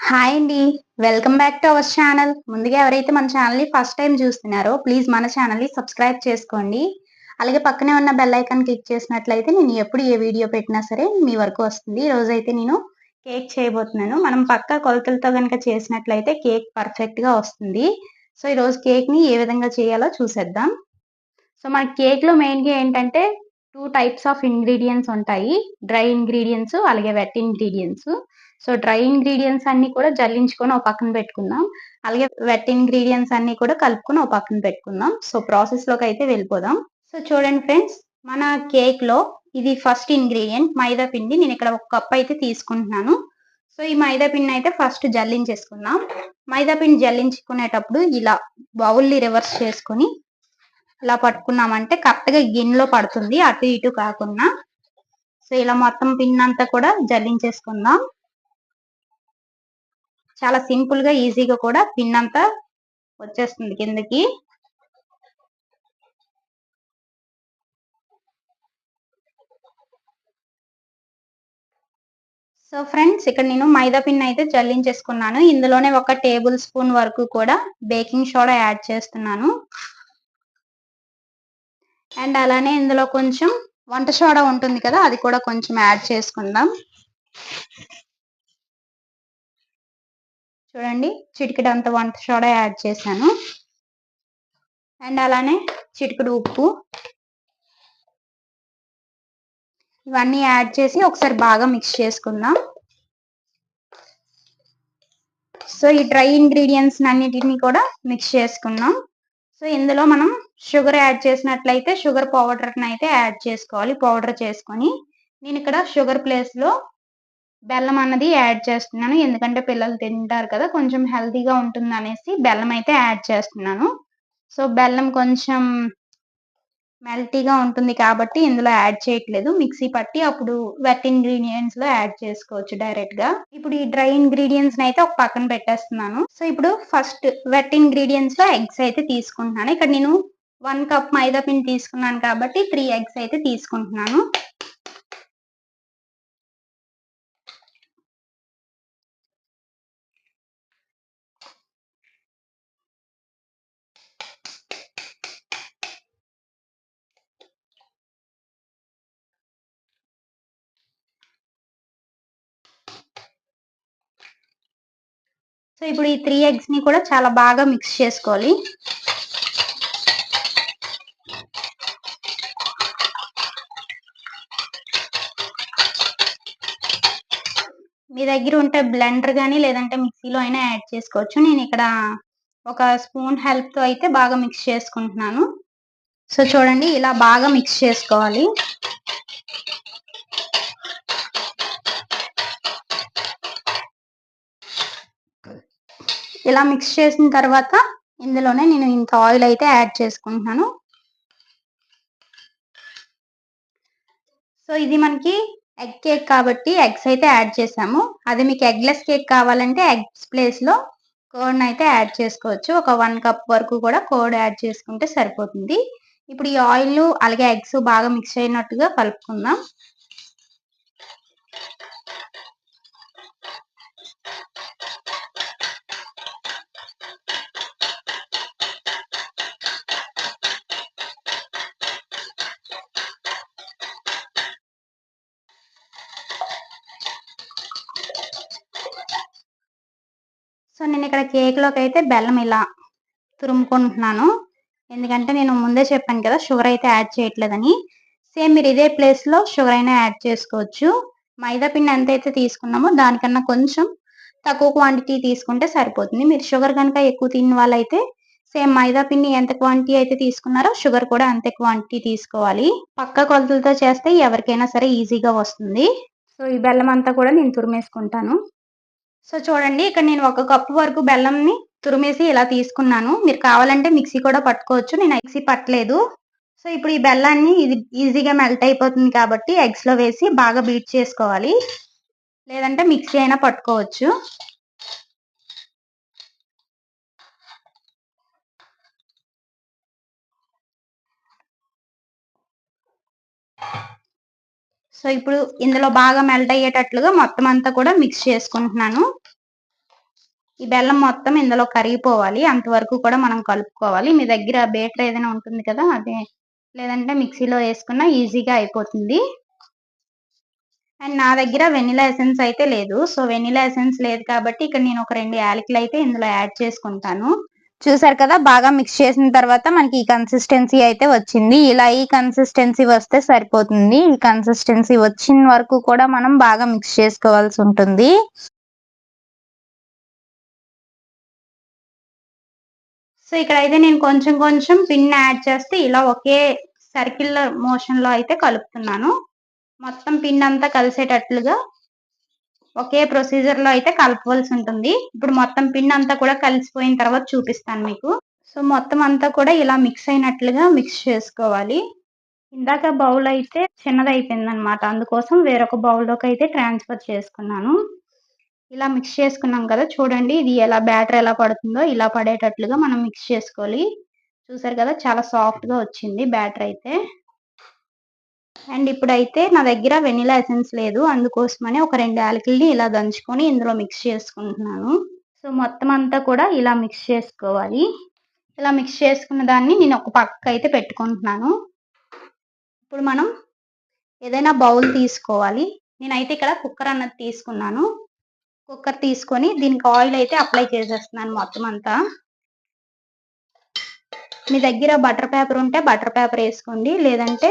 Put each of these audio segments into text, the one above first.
Hi అండి. Welcome back to our channel. ముందుగా ఎవరైతే మన ఛానల్‌ని ఫస్ట్ టైమ్ చూస్తున్నారో ప్లీజ్ మన ఛానల్‌ని సబ్స్క్రైబ్ చేసుకోండి. అలాగే పక్కనే ఉన్న బెల్ ఐకాన్ క్లిక్ చేసినట్లయితే నేను ఎప్పుడు ఏ వీడియో పెట్టినా సరే మీ వరకు వస్తుంది. ఈరోజైతే నేను కేక్ చేయబోతున్నాను. మనం పక్కా కొలతలతో గనుక చేసినట్లయితే కేక్ పర్ఫెక్ట్‌గా వస్తుంది. సో, ఈరోజు కేక్‌ని ఏ విధంగా చేయాలో చూసేద్దాం. సో, మన కేక్‌లో మెయిన్‌గా ఏంటంటే 2 టైప్స్ ఆఫ్ ఇంగ్రీడియెంట్స్ ఉంటాయి. డ్రై ఇంగ్రీడియెంట్స్ అలాగే wet ingredients. So, dry ingredients అన్నీ కూడా జల్లించుకొని ఓ పక్కన పెట్టుకుందాం. అలాగే వెట్ ఇంగ్రీడియెంట్స్ అన్నీ కూడా కలుపుకొని ఓ పక్కన పెట్టుకుందాం. సో, ప్రాసెస్‌లోకైతే వెళ్ళిపోదాం. సో, చూడండి ఫ్రెండ్స్, మన కేక్‌లో ఇది ఫస్ట్ ఇంగ్రీడియెంట్ మైదా పిండి. నేనిక్కడ ఒక కప్ అయితే తీసుకుంటున్నాను. సో, ఈ మైదా పిండినైతే ఫస్ట్ జల్లించేసుకుందాం. మైదా పిండి జల్లించుకునేటప్పుడు ఇలా బౌల్‌ని రివర్స్ చేసుకొని ఇలా పట్టుకున్నామంటే కరెక్ట్‌గా గిన్నెలో పడుతుంది. అటు ఇటు కాకుండా. సో, ఇలా మొత్తం పిండంతా కూడా జల్లించేసుకుందాం. చాలా సింపుల్‌గా, ఈజీగా కూడా పిండంతా వచ్చేస్తుంది కిందకి. సో, ఫ్రెండ్స్, ఇక్కడ నేను మైదా పిండినైతే జల్లించేసుకున్నాను. ఇందులోనే ఒక టేబుల్ స్పూన్ వరకు కూడా బేకింగ్ సోడా యాడ్ చేస్తున్నాను. అండ్ అలానే ఇందులో కొంచెం వంట సోడా ఉంటుంది కదా! అది కూడా కొంచెం యాడ్ చేసుకుందాం. చూడండి, చిటికెడంత వంట సోడా యాడ్ చేశాను. అండ్ అలానే చిటికెడు ఉప్పు. ఇవన్నీ యాడ్ చేసి ఒకసారి బాగా మిక్స్ చేసుకుందాం. సో, ఈ డ్రై ఇంగ్రీడియెంట్స్ అన్నిటిని కూడా మిక్స్ చేసుకుందాం. సో, ఇందులో మనం షుగర్ యాడ్ చేసినట్లయితే షుగర్ పౌడర్‌ని అయితే యాడ్ చేసుకోవాలి. పౌడర్ చేసుకొని నేను ఇక్కడ షుగర్ ప్లేస్‌లో బెల్లం అన్నది యాడ్ చేస్తున్నాను. ఎందుకంటే పిల్లలు తింటారు కదా! కొంచెం హెల్తీగా ఉంటుందనేసి బెల్లం అయితే యాడ్ చేస్తున్నాను. సో, బెల్లం కొంచెం మెల్టీగా ఉంటుంది కాబట్టి ఇందులో యాడ్ చేయట్లేదు. మిక్సీ పట్టి అప్పుడు వెట్ ఇంగ్రీడియెంట్స్‌లో యాడ్ చేసుకోవచ్చు డైరెక్ట్‌గా. ఇప్పుడు ఈ డ్రై ఇంగ్రీడియెంట్స్‌నైతే ఒక పక్కన పెట్టేస్తున్నాను. సో, ఇప్పుడు ఫస్ట్ వెట్ ఇంగ్రీడియెంట్స్‌లో ఎగ్స్ అయితే తీసుకుంటున్నాను. ఇక్కడ నేను 1 కప్ మైదా పిండి తీసుకున్నాను కాబట్టి 3 ఎగ్స్ అయితే తీసుకుంటున్నాను. సో, ఇప్పుడు ఈ 3 ఎగ్స్‌ని కూడా చాలా బాగా మిక్స్ చేసుకోవాలి. మీ దగ్గర ఉంటే బ్లెండర్ గాని లేదంటే మిక్సీలో అయినా యాడ్ చేసుకోవచ్చు. నేనిక్కడ ఒక స్పూన్ హెల్ప్‌తో అయితే బాగా మిక్స్ చేసుకుంటున్నాను. సో, చూడండి, ఇలా బాగా మిక్స్ చేసుకోవాలి. ఇలా మిక్స్ చేసిన తర్వాత ఇందులోనే నేను ఇంత ఆయిల్ అయితే యాడ్ చేసుకుంటున్నాను. సో, ఇది మనకి ఎగ్ కేక్ కాబట్టి ఎగ్స్ అయితే యాడ్ చేసాము. అదే మీకు ఎగ్‌లెస్ కేక్ కావాలంటే ఎగ్స్ ప్లేస్‌లో కర్డ్‌నయితే యాడ్ చేసుకోవచ్చు. ఒక 1 కప్ వరకు కూడా కర్డ్ యాడ్ చేసుకుంటే సరిపోతుంది. ఇప్పుడు ఈ ఆయిలు అలాగే ఎగ్స్ బాగా మిక్స్ అయినట్టుగా కలుపుకుందాం. సో, నేనిక్కడ కేక్‌లోకైతే బెల్లం ఇలా తురుముకుంటున్నాను. ఎందుకంటే నేను ముందే చెప్పాను కదా! షుగర్ అయితే యాడ్ చేయట్లేదని. సేమ్ మీరు ఇదే ప్లేస్‌లో షుగర్ అయినా యాడ్ చేసుకోవచ్చు. మైదా పిండి ఎంతైతే తీసుకున్నామో దానికన్నా కొంచెం తక్కువ క్వాంటిటీ తీసుకుంటే సరిపోతుంది. మీరు షుగర్ గనుక ఎక్కువ తిన్న వాళ్ళైతే సేమ్ మైదా పిండి ఎంత క్వాంటిటీ అయితే తీసుకున్నారో షుగర్ కూడా అంతే క్వాంటిటీ తీసుకోవాలి. పక్కా కొలతలతో చేస్తే ఎవరికైనా సరే ఈజీగా వస్తుంది. సో, ఈ బెల్లం అంతా కూడా నేను తురిమేసుకుంటాను. సో, చూడండి, ఇక్కడ నేను ఒక కప్పు వరకు బెల్లంని తురిమేసి ఇలా తీసుకున్నాను. మీరు కావాలంటే మిక్సీ కూడా పట్టుకోవచ్చు. నేను మిక్సీ పట్టలేదు. సో, ఇప్పుడు ఈ బెల్లాన్ని ఇది ఈజీగా మెల్ట్ అయిపోతుంది కాబట్టి ఎగ్స్‌లో వేసి బాగా బీట్ చేసుకోవాలి. లేదంటే మిక్సీ అయినా పట్టుకోవచ్చు. సో, ఇప్పుడు ఇందులో బాగా మెల్ట్ అయ్యేటట్లుగా మొత్తం అంతా కూడా మిక్స్ చేసుకుంటున్నాను. ఈ బెల్లం మొత్తం ఇందులో కరిగిపోవాలి. అంతవరకు కూడా మనం కలుపుకోవాలి. మీ దగ్గర బీటర్ ఏదైనా ఉంటుంది కదా, అదే లేదంటే మిక్సీలో వేసుకున్నా ఈజీగా అయిపోతుంది. అండ్ నా దగ్గర వెనిలా ఎసెన్స్ అయితే లేదు. సో వెనిలా ఎసెన్స్ లేదు కాబట్టి ఇక్కడ నేను ఒక 2 యాలకులు అయితే ఇందులో యాడ్ చేసుకుంటాను. చూసారు కదా, బాగా మిక్స్ చేసిన తర్వాత మనకి ఈ కన్సిస్టెన్సీ అయితే వచ్చింది. ఇలా ఈ కన్సిస్టెన్సీ వస్తే సరిపోతుంది. ఈ కన్సిస్టెన్సీ వచ్చిన వరకు కూడా మనం బాగా మిక్స్ చేసుకోవాల్సి ఉంటుంది. సో ఇక్కడైతే నేను కొంచెం కొంచెం పిన్ యాడ్ చేస్తే ఇలా ఒకే సర్క్యులర్ మోషన్ లో అయితే కలుపుతున్నాను. మొత్తం పిన్ అంతా కలిసేటట్లుగా ఒకే ప్రొసీజర్ లో అయితే కలపవలసి ఉంటుంది. ఇప్పుడు మొత్తం పిన్ అంతా కూడా కలిసిపోయిన తర్వాత చూపిస్తాను మీకు. సో మొత్తం అంతా కూడా ఇలా మిక్స్ అయినట్లుగా మిక్స్ చేసుకోవాలి. ఇందాక బౌల్ అయితే చిన్నదైపోయింది అనమాట, అందుకోసం వేరొక బౌల్లోకి అయితే ట్రాన్స్ఫర్ చేసుకున్నాను. ఇలా మిక్స్ చేసుకున్నాం కదా, చూడండి ఇది ఎలా బ్యాటర్ ఎలా పడుతుందో ఇలా పడేటట్లుగా మనం మిక్స్ చేసుకోవాలి. చూసారు కదా, చాలా సాఫ్ట్ గా వచ్చింది బ్యాటర్ అయితే. అండ్ ఇప్పుడైతే నా దగ్గర వెనిలా ఎసెన్స్ లేదు, అందుకోసమని ఒక 2 యాలకుల్ని ఇలా దంచుకొని ఇందులో మిక్స్ చేసుకుంటున్నాను. సో మొత్తం అంతా కూడా ఇలా మిక్స్ చేసుకోవాలి. ఇలా మిక్స్ చేసుకున్న దాన్ని నేను ఒక పక్క అయితే పెట్టుకుంటున్నాను. ఇప్పుడు మనం ఏదైనా బౌల్ తీసుకోవాలి. నేనైతే ఇక్కడ కుక్కర్ అన్నది తీసుకున్నాను. కుక్కర్ తీసుకొని దీనికి ఆయిల్ అయితే అప్లై చేసేస్తున్నాను మొత్తం అంతా. మీ దగ్గర బటర్ పేపర్ ఉంటే బటర్ పేపర్ వేసుకోండి, లేదంటే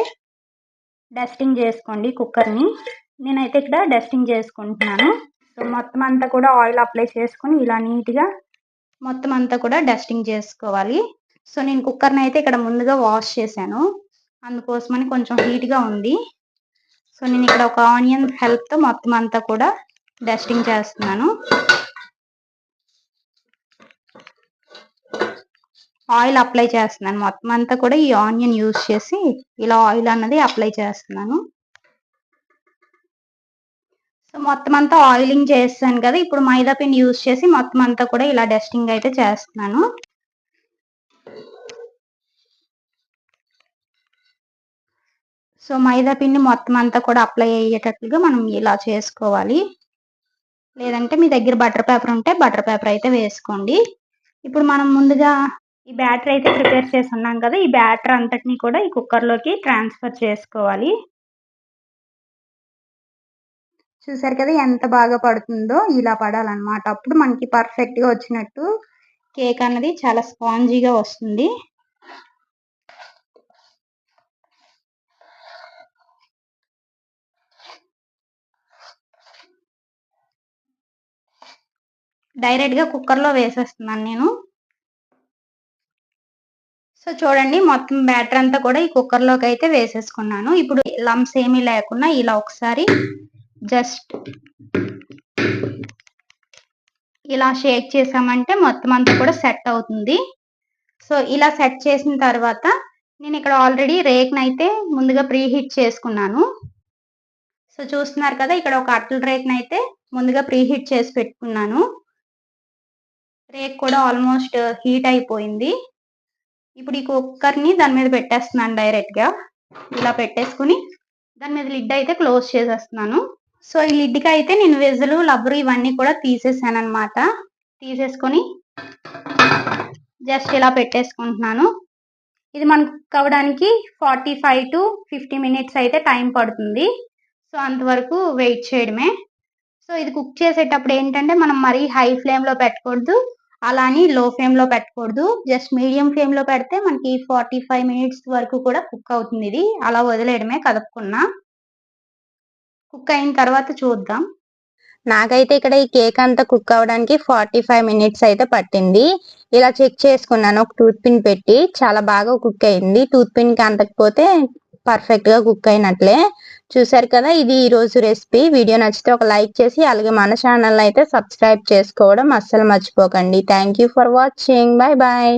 డస్టింగ్ చేసుకోండి కుక్కర్ని. నేనైతే ఇక్కడ డస్టింగ్ చేసుకుంటున్నాను. సో మొత్తం అంతా కూడా ఆయిల్ అప్లై చేసుకొని ఇలా నీట్గా మొత్తం అంతా కూడా డస్టింగ్ చేసుకోవాలి. సో నేను కుక్కర్ని అయితే ఇక్కడ ముందుగా వాష్ చేశాను, అందుకోసమని కొంచెం హీట్గా ఉంది. సో నేను ఇక్కడ ఒక ఆనియన్ హెల్ప్తో మొత్తం అంతా కూడా డస్టింగ్ చేస్తున్నాను. ఆయిల్ అప్లై చేస్తున్నాను మొత్తం అంతా కూడా ఈ ఆనియన్ యూజ్ చేసి ఇలా ఆయిల్ అన్నది అప్లై చేస్తున్నాను. సో మొత్తం అంతా ఆయిలింగ్ చేస్తాను కదా, ఇప్పుడు మైదా పిండి యూజ్ చేసి మొత్తం అంతా కూడా ఇలా డస్టింగ్ అయితే చేస్తున్నాను. సో మైదా పిండి మొత్తం అంతా కూడా అప్లై అయ్యేటట్లుగా మనం ఇలా చేసుకోవాలి. లేదంటే మీ దగ్గర బటర్ పేపర్ ఉంటే బటర్ పేపర్ అయితే వేసుకోండి. ఇప్పుడు మనం ముందుగా ఈ బ్యాటర్ అయితే ప్రిపేర్ చేసి ఉన్నాం కదా, ఈ బ్యాటర్ అంతటిని కూడా ఈ కుక్కర్లోకి ట్రాన్స్ఫర్ చేసుకోవాలి. చూసారు కదా ఎంత బాగా పడుతుందో, ఇలా పడాలన్నమాట. అప్పుడు మనకి పర్ఫెక్ట్గా వచ్చినట్టు, కేక్ అన్నది చాలా స్పాంజీగా వస్తుంది. డైరెక్ట్గా కుక్కర్లో వేసేస్తున్నాను నేను. సో చూడండి మొత్తం బ్యాటర్ అంతా కూడా ఈ కుక్కర్లోకి అయితే వేసేసుకున్నాను. ఇప్పుడు లంప్స్ ఏమీ లేకుండా ఇలా ఒకసారి జస్ట్ ఇలా షేక్ చేసామంటే మొత్తం అంతా కూడా సెట్ అవుతుంది. సో ఇలా సెట్ చేసిన తర్వాత నేను ఇక్కడ ఆల్రెడీ రేక్ని అయితే ముందుగా ప్రీ హీట్ చేసుకున్నాను. సో చూస్తున్నారు కదా, ఇక్కడ ఒక అట్ల రేక్ని అయితే ముందుగా ప్రీ హీట్ చేసి పెట్టుకున్నాను. రేక్ కూడా ఆల్మోస్ట్ హీట్ అయిపోయింది. ఇప్పుడు ఈ కుక్కర్ని దాని మీద పెట్టేస్తున్నాను డైరెక్ట్గా. ఇలా పెట్టేసుకుని దాని మీద లిడ్ అయితే క్లోజ్ చేసేస్తున్నాను. సో ఈ లిడ్కి అయితే నేను విజిల్ లబ్బరు ఇవన్నీ కూడా తీసేసాను అనమాట. తీసేసుకొని జస్ట్ ఇలా పెట్టేసుకుంటున్నాను. ఇది మనకు కుక్ అవ్వడానికి 45 to 50 minutes అయితే టైం పడుతుంది. సో అంతవరకు వెయిట్ చేయడమే. సో ఇది కుక్ చేసేటప్పుడు ఏంటంటే మనం మరీ హై ఫ్లేమ్లో పెట్టకూడదు, అలా అని లో ఫ్లేమ్లో పెట్టకూడదు. జస్ట్ మీడియం ఫ్లేమ్లో పెడితే మనకి 45 minutes వరకు కూడా కుక్ అవుతుంది. ఇది అలా వదిలేయడమే కదపకుండా. కుక్ అయిన తర్వాత చూద్దాం. నాకైతే ఇక్కడ ఈ కేక్ అంతా కుక్ అవ్వడానికి 45 minutes అయితే పట్టింది. ఇలా చెక్ చేసుకున్నాను ఒక టూత్ పిన్ పెట్టి, చాలా బాగా కుక్ అయింది. టూత్ పిన్ కి అంటకపోతే పర్ఫెక్ట్ గా కుక్ అయినట్లే. చూసారు కదా, ఇది ఈ రోజు రెసిపీ. వీడియో నచ్చితే ఒక లైక్ చేసి అలాగే మన ఛానల్ అయితే సబ్స్క్రైబ్ చేసుకోవడం అస్సలు మర్చిపోకండి. Thank you for watching. Bye bye.